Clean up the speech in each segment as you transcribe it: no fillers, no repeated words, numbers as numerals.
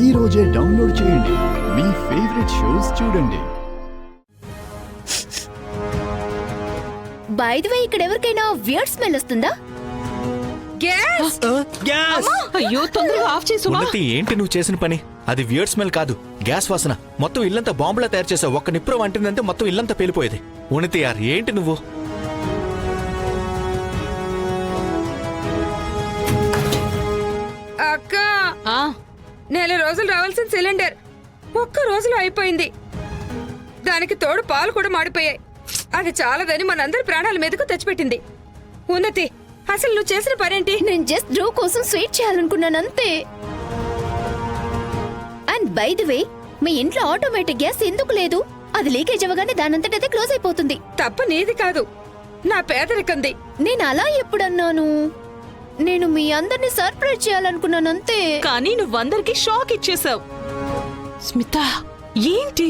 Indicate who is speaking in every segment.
Speaker 1: ఈ రోజే డౌన్లోడ్ చేయండి. మీ ఫేవరెట్ షోస్ చూడండి.
Speaker 2: బై ది వే, ఇక్కడ ఎవరికైనా వియర్డ్ స్మెల్ వస్తుందా?
Speaker 3: గ్యాస్!
Speaker 4: గ్యాస్!
Speaker 3: అయ్యో, తొందరగా ఆఫ్ చేసు.
Speaker 4: ఉన్నతి, ఏంటి నువ్వు చేసిన పని? అది వియర్డ్ స్మెల్ కాదు, గ్యాస్ వాసన. మొత్తం ఇల్లంతా బాంబులా తయారు చేసావు. ఒక్క నిప్పురం అంటుందంటే మొత్తం ఇల్లంతా పేలిపోయేది. ఉన్నతి యార్, ఏంటి నువ్వు?
Speaker 3: అక్క, నెల రోజులు రావాల్సిన సిలిండర్ ఒక్క రోజులో అయిపోయింది. దానికి తోడు పాలు కూడా మాడిపోయాయి. అది చాలదని మనందరి ప్రాణాల మీదకు తెచ్చిపెట్టింది. ఉన్నతి, అసలు నువ్వు చేసిన పనేంటి?
Speaker 2: నేను జస్ట్ డ్రూ కోసం స్వీట్ చేయాలనుకున్నాను అంతే. అండ్ బై ది వే, మీ ఇంట్లో ఆటోమేటిక్ గ్యాస్ ఎందుకు లేదు? అది లీకేజ్ అవ్వగానే దానంతటదే క్లోజ్ అయిపోతుంది.
Speaker 3: తప్ప నీది కాదు, నా పేదరికంది.
Speaker 2: నేను అలా ఎప్పుడన్నాను? నేను మీ అందరినీ సర్ప్రైజ్ చేయాలనుకున్నాను అంతే.
Speaker 5: కానీ నువ్వందరికి షాక్ ఇచ్చేసావు. స్మిత, ఏంటి?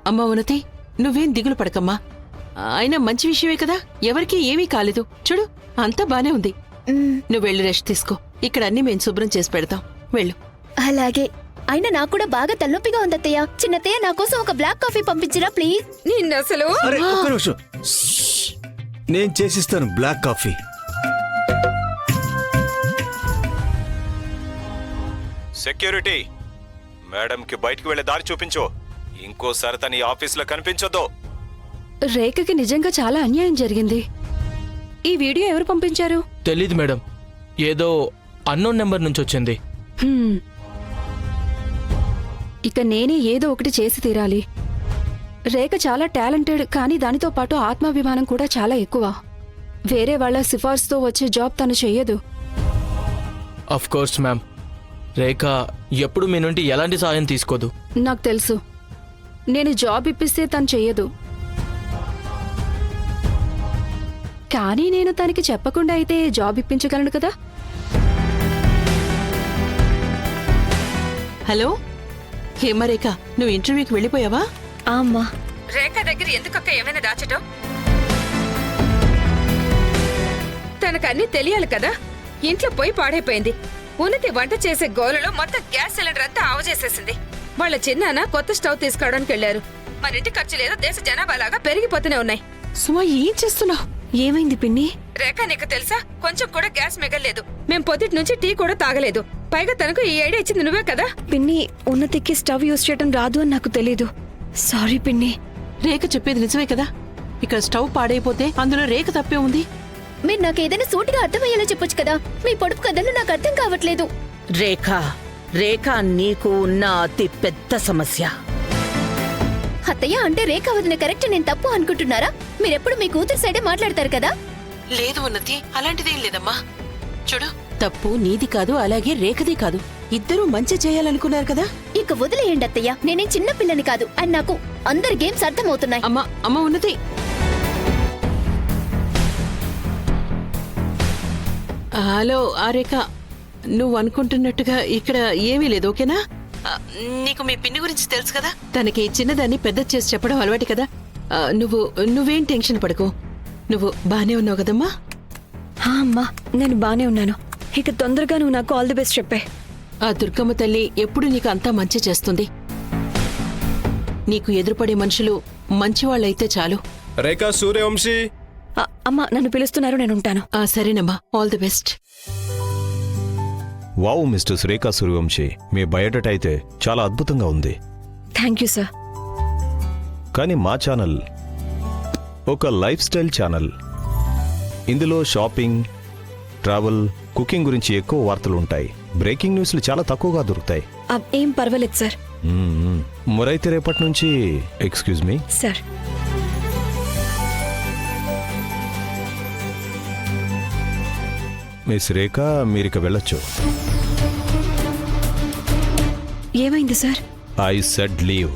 Speaker 5: అమ్మా ఉన్నతి, నువ్వేం దిగులు పడకమ్మా. అయినా మంచి విషయమే కదా, ఎవరికీ ఏమీ కాలేదు. చూడు, అంతా బానే ఉంది. నువ్వు వెళ్ళి రెస్ట్ తీసుకో. ఇక్కడ అన్ని మేము శుభ్రం చేసి పెడతాం. వెళ్ళు.
Speaker 2: అలాగే. అయినా నాకు కూడా బాగా తలనొప్పిగా ఉంది అత్తయ్య. చిన్నత్తయ్య, నా కోసం ఒక బ్లాక్ కాఫీ పంపించరా ప్లీజ్.
Speaker 3: నిన్నసలు
Speaker 6: అరే ఒక్క నిమిషం, నేను చేసిస్తాను బ్లాక్ కాఫీ.
Speaker 4: సెక్యూరిటీ, మేడంకి బయటికి వెళ్లే దారి చూపించు. ఇంకోసారి తన ఆఫీసులో కనిపించొద్దు.
Speaker 7: రేఖకి నిజంగా చాలా అన్యాయం జరిగింది. ఈ వీడియో ఎవరు పంపించారు?
Speaker 8: తెలీదు మేడం, ఏదో అన్నోన్ నెంబర్ నుంచి వచ్చింది.
Speaker 7: ఇక నేనే ఏదో ఒకటి చేసి తీరాలి. రేఖ చాలా టాలెంటెడ్, కానీ దానితో పాటు ఆత్మాభిమానం కూడా చాలా ఎక్కువ. వేరే వాళ్ళ సిఫార్సుతో వచ్చే జాబ్ తను చెయ్యదు.
Speaker 8: అఫ్ కోర్స్ మ్యామ్, రేఖ ఎప్పుడు మీ నుండి ఎలాంటి సాయం తీసుకోదు.
Speaker 7: నాకు తెలుసు. నేను జాబ్ ఇప్పిస్తే తను చెయ్యదు. కానీ నేను తనకి చెప్పకుండా అయితే జాబ్ ఇప్పించగలను కదా.
Speaker 5: హలో హేమరేఖ, నువ్వు ఇంటర్వ్యూకి వెళ్ళిపోయావా?
Speaker 2: అమ్మా,
Speaker 3: రేఖ దగ్గర ఎందుకక్క ఏమైనా దాచటం? తనకన్నీ తెలియాలి కదా. ఇంట్లో పోయి పాడైపోయింది. ఉన్నతి వంట చేసే గోలలో మొత్తం గ్యాస్ సిలిండర్ అంతా ఆవు చేసేసింది. వాళ్ళ చిన్నాన్న కొత్త స్టవ్ తీసుకురావడానికి వెళ్లారు. మన ఇంటి ఖర్చులేదో దేశ జనాభా లాగా పెరిగిపోతూనే ఉన్నాయి.
Speaker 5: సుమా, ఏం చేస్తున్నావు?
Speaker 7: ఏమైంది పిన్ని?
Speaker 3: రేఖ, నీకు తెలుసా, కొంచెం కూడా గ్యాస్ మిగలేదు. మేం పొద్దుటి నుంచి టీ కూడా తాగలేదు. పైగా తనకు ఈ ఐడియా ఇచ్చింది నువ్వే కదా.
Speaker 7: పిన్ని, ఉన్నతికి స్టవ్ యూజ్ చేయడం రాదు అని నాకు తెలీదు. సారీ పిన్ని.
Speaker 5: రేఖ చెప్పేది నిజమే కదా. ఇక్కడ స్టవ్ పాడైపోతే అందులో రేఖ తప్పే ఉంది.
Speaker 2: మీరు నాకు ఏదైనా సూటిగా అర్థమయ్యేలా చెప్పొచ్చు కదా. మీ పొడుపు కథలు నాకు అర్థం కావట్లేదు.
Speaker 9: రేఖ నీకు ఉన్న అతి పెద్ద సమస్య.
Speaker 2: అత్తయ్య, అంటే రేఖ వదిన కరెక్ట్, నేను తప్పు అనుకుంటున్నారా? మీరెప్పుడు మీ కూతురు సైడే మాట్లాడతారు కదా.
Speaker 5: లేదు ఉన్నతి, అలాంటిదేం లేదమ్మా. చూడు, తప్పు నీది కాదు, అలాగే రేఖది కాదు. ఇద్దరూ మంచి చేయాలనుకున్నారు కదా.
Speaker 2: ఇక వదిలేయండి అత్తయ్య, నేనేం చిన్న పిల్లని కాదు. అండ్ నాకు అందరి గేమ్స్ అర్థమవుతున్నాయి.
Speaker 5: అమ్మ ఉన్నతి, హలో రేఖ, నువ్వు అనుకుంటున్నట్టుగా ఇక్కడ ఏమీ లేదు, ఓకేనా? నీకు మీ పిన్ని గురించి తెలుసు కదా. తనకి చిన్నదాన్ని పెద్ద చేసి చెప్పడం అలవాటు కదా. నువ్వేం టెన్షన్ పడకు. నువ్వు బానే ఉన్నావు కదమ్మా?
Speaker 7: అమ్మా, నేను బానే ఉన్నాను. ఇక తొందరగా నువ్వు నాకు ఆల్ ది బెస్ట్ చెప్పే.
Speaker 5: ఆ దుర్గమ్మ తల్లి ఎప్పుడు నీకు అంతా మంచి చేస్తుంది. నీకు ఎదురుపడే మనుషులు మంచివాళ్ళైతే చాలు.
Speaker 6: రేఖా సూర్యవంశీ.
Speaker 7: అమ్మా, నన్ను పిలుస్తున్నారు, నేను ఉంటాను.
Speaker 5: సరేనమ్మా, all the best.
Speaker 6: Wow mister Rekha Suryavanshi, me biodata అయితే చాలా అద్భుతంగా ఉంది.
Speaker 7: Thank you sir.
Speaker 6: కానీ మా ఛానల్ ఒక లైఫ్ స్టైల్ ఛానల్. ఇందులో షాపింగ్, ట్రావెల్, కుకింగ్ గురించి ఎక్కువ వార్తలు ఉంటాయి. బ్రేకింగ్ న్యూస్లు చాలా తక్కువగా దొరుకుతాయి.
Speaker 7: ఏం పర్వాలేదు సార్.
Speaker 6: మరైతే రేపటి నుంచి ఎక్స్క్యూజ్ మీ
Speaker 7: సార్.
Speaker 6: మిస్ రేఖ, మీరిక వెళ్ళొచ్చు.
Speaker 7: ఏమైంది సార్?
Speaker 6: I said leave.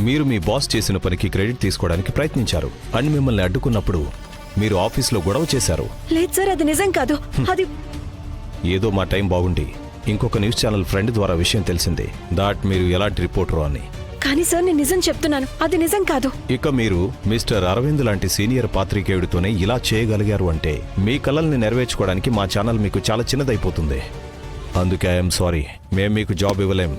Speaker 6: మీరు మీ బాస్ చేసిన పనికి క్రెడిట్ తీసుకోవడానికి ప్రయత్నించారు అని మిమ్మల్ని అడ్డుకున్నప్పుడు మీరు ఆఫీస్లో గొడవ చేశారు.
Speaker 7: లేదు సార్, అది నిజం కాదు. అది
Speaker 6: ఏదో మా టైం బాగుండి ఇంకొక న్యూస్ ఛానల్ ఫ్రెండ్ ద్వారా విషయం తెలిసింది దాట్ మీరు ఎలాంటి రిపోర్టరో అని.
Speaker 7: కానీ సార్ నేను నిజం చెప్తున్నాను, అది నిజం కాదు.
Speaker 6: ఇక మీరు మిస్టర్ అరవింద్ లాంటి సీనియర్ పాత్రికేయుడితోనే ఇలా చేయగలిగారు అంటే మీ కలల్ని నెరవేర్చుకోవడానికి మా ఛానల్ మీకు చాలా చిన్నదైపోతుంది. అందుకే ఐఎమ్ సారీ, మేం మీకు జాబ్ ఇవ్వలేం.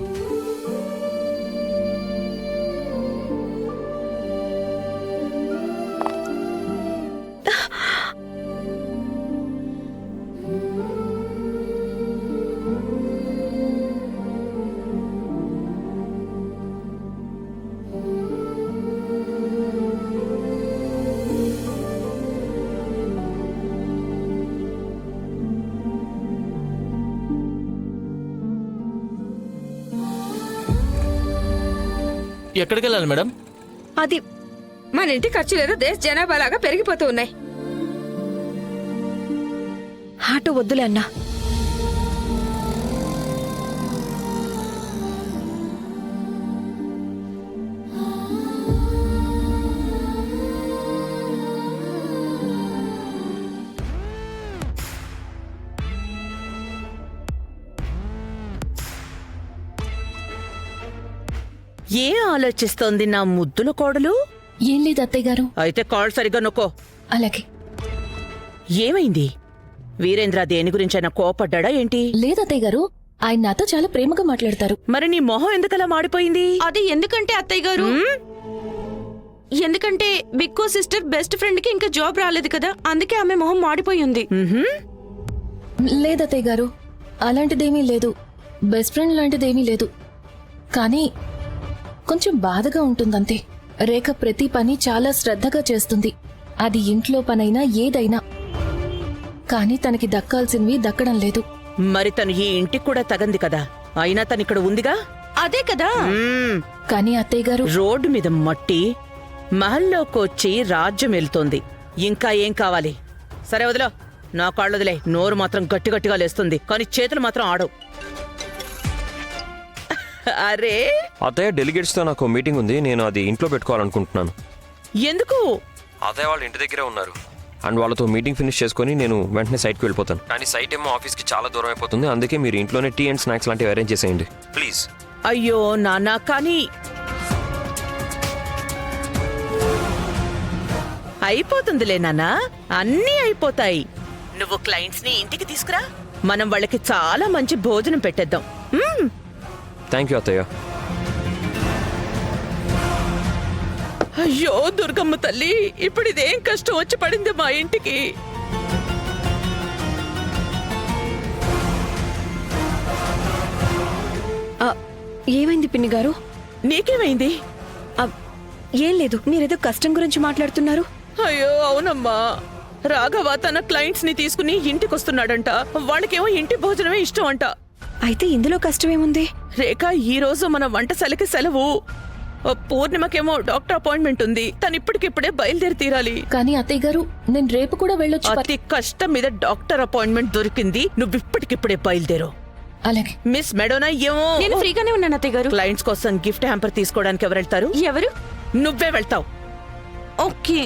Speaker 8: ఎక్కడికి వెళ్ళాలి మేడం?
Speaker 7: అది
Speaker 3: మన ఇంటి ఖర్చులేదో దేశ జనాభా లాగా పెరిగిపోతూ ఉన్నాయి.
Speaker 7: ఆటో వద్దులే అన్నా.
Speaker 9: ఏం ఆలోచిస్తోంది నా ముద్దుల కోడలు?
Speaker 2: ఏం లేదు అత్తయ్య గారు.
Speaker 9: అయితే కాల్ సరిగ్గా నొక్కో.
Speaker 2: అలాగే.
Speaker 9: ఏమైంది? వీరేంద్ర దేని గురించైనా కోపడ్డా ఏంటి?
Speaker 2: లేదు అత్తయ్య గారు, ఆయన నాతో చాలా ప్రేమగా మాట్లాడతారు.
Speaker 9: మరి నీ మొహం ఎందుకలా మాడిపోయింది?
Speaker 7: అది ఎందుకంటే అత్తయ్య గారు, ఎందుకంటే బిక్కో సిస్టర్ బెస్ట్ ఫ్రెండ్ కి ఇంకా జాబ్ రాలేదు కదా, అందుకే ఆమె మొహం మాడిపోయింది.
Speaker 2: లేదు అత్తయ్య గారు, అలాంటిదేమీ లేదు. బెస్ట్ ఫ్రెండ్ లాంటిదేమీ లేదు. కానీ కొంచెం బాధగా ఉంటుందంతే. రేఖ ప్రతి పని చాలా శ్రద్ధగా చేస్తుంది, అది ఇంట్లో పనైనా ఏదైనా. కానీ తనకి దక్కాల్సినవి దక్కడం లేదు.
Speaker 9: మరి తను ఈ ఇంటికి కూడా తగంది కదా, అయినా తను ఇక్కడ ఉందిగా.
Speaker 7: అదే కదా.
Speaker 2: కానీ అత్తయ్య గారు,
Speaker 9: రోడ్డు మీద మట్టి మహల్లోకొచ్చి రాజ్యం వెళ్తోంది. ఇంకా ఏం కావాలి? సరే వదిలో, నా కాళ్ళు వదిలే. నోరు మాత్రం గట్టి గట్టిగా లేస్తుంది, కానీ చేతులు మాత్రం ఆడవు. అరే
Speaker 10: అత్తయ్య, డెలిగేట్స్తో నాకు మీటింగ్ ఉంది, నేను అది ఇంట్లో పెట్టుకోవాలనుకుంటున్నాను.
Speaker 9: ఎందుకు?
Speaker 10: అత్తయ్య వాళ్ళు ఇంటి దగ్గరే ఉన్నారు అండ్ వాళ్ళతో మీటింగ్ ఫినిష్ చేసుకొని నేను వెంటనే సైట్కి వెళ్ళిపోతాను. కానీ సైట్ ఏమో ఆఫీస్కి చాలా దూరం అయిపోతుంది, అందుకే మీరు ఇంట్లోనే టీ అండ్ స్నాక్స్ లాంటివి అరేంజ్ చేసేయండి ప్లీజ్.
Speaker 9: అయ్యో నాన్న, కానీ అయిపోతుందిలే నాన్న, అన్నీ అయిపోతాయి. నువ్వు క్లయింట్స్ ని ఇంటికి తీసుకురా, మనం వాళ్ళకి చాలా మంచి భోజనం పెట్టేద్దాం.
Speaker 10: థ్యాంక్ యూ అత్తయ్య.
Speaker 9: అయ్యో దుర్గమ్మ తల్లి, ఇప్పుడు ఇదేం కష్టం వచ్చి పడింది మా ఇంటికి.
Speaker 7: ఏమైంది పిన్ని గారు?
Speaker 9: నీకేమైంది?
Speaker 7: ఏం లేదు, మీరేదో కష్టం గురించి మాట్లాడుతున్నారు.
Speaker 9: అయ్యో అవునమ్మా, రాఘవ తన క్లయింట్స్ ని తీసుకుని ఇంటికొస్తున్నాడంట. వాళ్ళకేమో ఇంటి భోజనమే ఇష్టం అంట.
Speaker 7: అయితే ఇందులో కష్టమేముంది?
Speaker 9: రేఖ, ఈ రోజు మన వంటశాలకి సెలవు. పూర్ణిమకేమో డాక్టర్ అపాయింట్మెంట్ ఉంది, తను ఇప్పటికిప్పుడే బయలుదేరి తీరాలి.
Speaker 2: కానీ అత్తయ్య గారు, నేను రేపు కూడా వెళ్ళొచ్చు.
Speaker 9: అతి కష్టం మీద డాక్టర్ అపాయింట్మెంట్ దొరికింది, నువ్వు ఇప్పటికిప్పుడే బయలుదేరు.
Speaker 2: అలాగే.
Speaker 9: మిస్ మెడోనా ఏమో.
Speaker 7: నేను ఫ్రీగానే ఉన్నాను అత్తయ్య గారు.
Speaker 9: క్లయింట్స్ కోసం గిఫ్ట్ హ్యాంపర్ తీసుకోవడానికి ఎవరు వెళ్తారు?
Speaker 7: ఎవరు?
Speaker 9: నువ్వే వెళ్తావు.
Speaker 7: ఓకే.